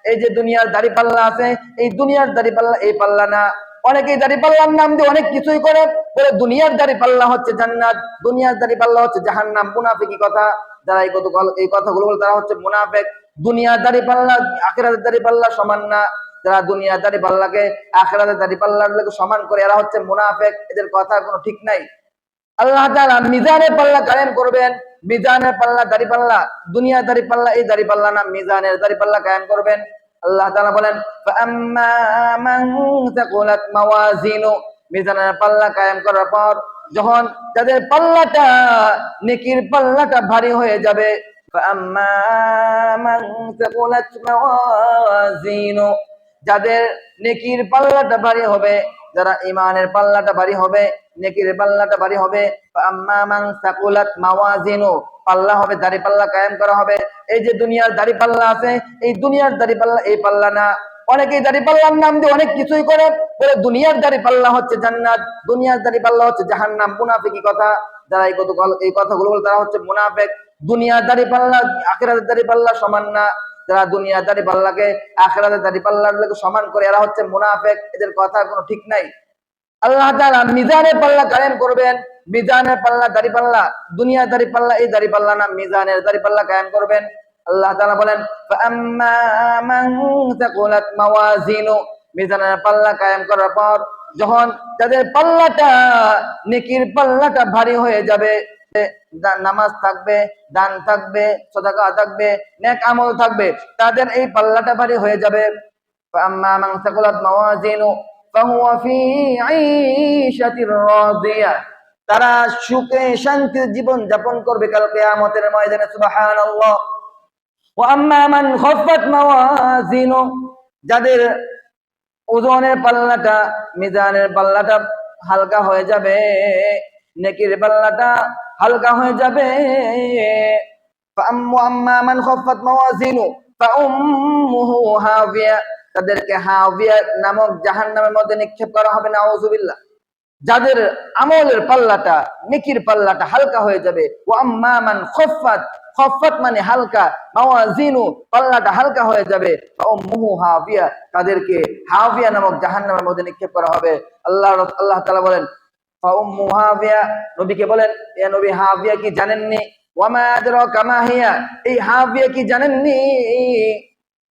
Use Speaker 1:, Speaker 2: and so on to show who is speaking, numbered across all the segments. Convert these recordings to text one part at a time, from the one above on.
Speaker 1: এই যে দুনিয়ার দাড়িপাল্লা আছে, এই দুনিয়ার দাড়িপাল্লা এই পাল্লা না। অনেকেই দাড়িপাল্লার নাম দিয়ে অনেক কিছুই করে বলে দুনিয়ার দাড়িপাল্লা হচ্ছে জান্নাত, দুনিয়ার দাড়িপাল্লা হচ্ছে জাহান্নাম। মুনাফিকি কথা। যারা এই কথাগুলো বলে তারা হচ্ছে মুনাফিক। দুনিয়ার দাড়িপাল্লা আখিরাতের দাড়িপাল্লা সমান না। যারা দুনিয়ার দাড়িপাল্লাকে আখিরাতের দাড়িপাল্লার লোক সমান করে এরা হচ্ছে মুনাফিক। এদের কথা কোনো ঠিক নাই। আল্লাহ তাআলা মিজানের পাল্লা কায়েম করবেন। মিজানের পাল্লা দাড়িপাল্লা, দুনিয়ার দাড়িপাল্লা এই দাড়িপাল্লা না, মিজানের দাড়িপাল্লা কায়েম করবেন। আল্লাহ তাআলা বলেন ফাআম্মা মান তাকুলাত মাওয়াজিনু, মিজানের পাল্লা কায়েম করার পর যখন তাদের পাল্লাটা নেকির পাল্লাটা ভারী হয়ে যাবে, ফাআম্মা মান তাকুলাত মাওয়াজিনু, যাদের নেকির পাল্লাটা ভারী হবে, যারা ঈমানের পাল্লাটা ভারী হবে, নেকির পাল্লাটা ভারী হবে, ফাআম্মা মান সাকুলাত মাওয়াজিনু, পাল্লা হবে দাড়িপাল্লা কায়েম করা হবে। এই যে দুনিয়ার দাড়িপাল্লা আছে, এই দুনিয়ার দাড়িপাল্লা এই পাল্লা না। অনেকেই দাড়িপাল্লার নাম দিয়ে অনেক কিছুই করে বলে দুনিয়ার দাড়িপাল্লা হচ্ছে জান্নাত, দুনিয়ার দাড়িপাল্লা হচ্ছে জাহান্নাম। মুনাফিকি কথা। যারা এই কথাগুলো বলে তারা হচ্ছে মুনাফিক। দুনিয়ার দাড়িপাল্লা আখিরাতের দাড়িপাল্লা সমান না। যারা দুনিয়ার দাড়িপাল্লাকে আখিরাতের দাড়িপাল্লার লোক সমান করে এরা হচ্ছে মুনাফিক। এদের কথা কোনো ঠিক নাই। আল্লাহ তাআলা মিজানের পাল্লা কায়েম করবেন। মিজানের পাল্লা দাড়িপাল্লা, দুনিয়ার দাড়িপাল্লা এই দাড়িপাল্লা না, মিজানের দাড়িপাল্লা কায়েম করবেন। আল্লাহ তাআলা বলেন ফাআম্মা মান তাকুলাত মাওয়াজিনু, মিজানের পাল্লা কায়েম করার পর যখন তাদের পাল্লাটা নেকির পাল্লাটা ভারী হয়ে যাবে, নামাজ থাকবে, দান থাকবে, সাদাকা থাকবে, নেক আমল থাকবে, তাদের এই পাল্লাটা ভারী হয়ে যাবে। ফাআম্মা মান তাকুলাত মাওয়াজিনু ফাহুয়া ফি আইশাতির রাদিয়া, তারা সুখে শান্তির জীবন যাপন করবে কাল কিয়ামতের ময়দানে। সুবহানাল্লাহ। ওয়া আম্মা মান খাফফাত মাওয়াজিনু, যাদের ওজনের পাল্লাটা, মিজানের পাল্লাটা হালকা হয়ে যাবে, নেকির পাল্লাটা হালকা হয়ে যাবে। আম্মা মান খাফফাত মাওয়াজিনু ফাউম্মুহু হাবিয়া, তাদেরকে হাবিয়া নামক জাহান্নামের মধ্যে নিক্ষেপ করা হবে। নাউযুবিল্লাহ। যাদের আমলের পাল্লাটা, নেকির পাল্লাটা হালকা হয়ে যাবে। ও আম্মা মান খাফফাত, খাফফাত মানে হালকা, মাওয়াজিনু পাল্লাটা হালকা হয়ে যাবে, ফাউম্মুহু হাবিয়া, তাদেরকে হাবিয়া নামক জাহান্নামের মধ্যে নিক্ষেপ করা হবে। আল্লাহ তাআলা বলেন ফাউম্মুহু হাবিয়া, নবীকে বলেন এ নবী হাবিয়া কি জানেননি? ওয়ামা আদরাকা মা হিয়া, এই হাবিয়া কি জানেননি?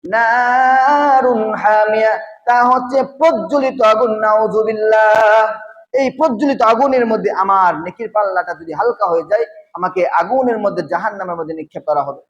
Speaker 1: নারুন হামিয়া, তা হচ্ছে প্রজ্বলিত আগুন। নাউযুবিল্লাহ। এই প্রজ্বলিত আগুনের মধ্যে আমার নেকির পাল্লাটা যদি হালকা হয়ে যায়, আমাকে আগুনের মধ্যে জাহান্নামের মধ্যে নিক্ষেপ করা হবে।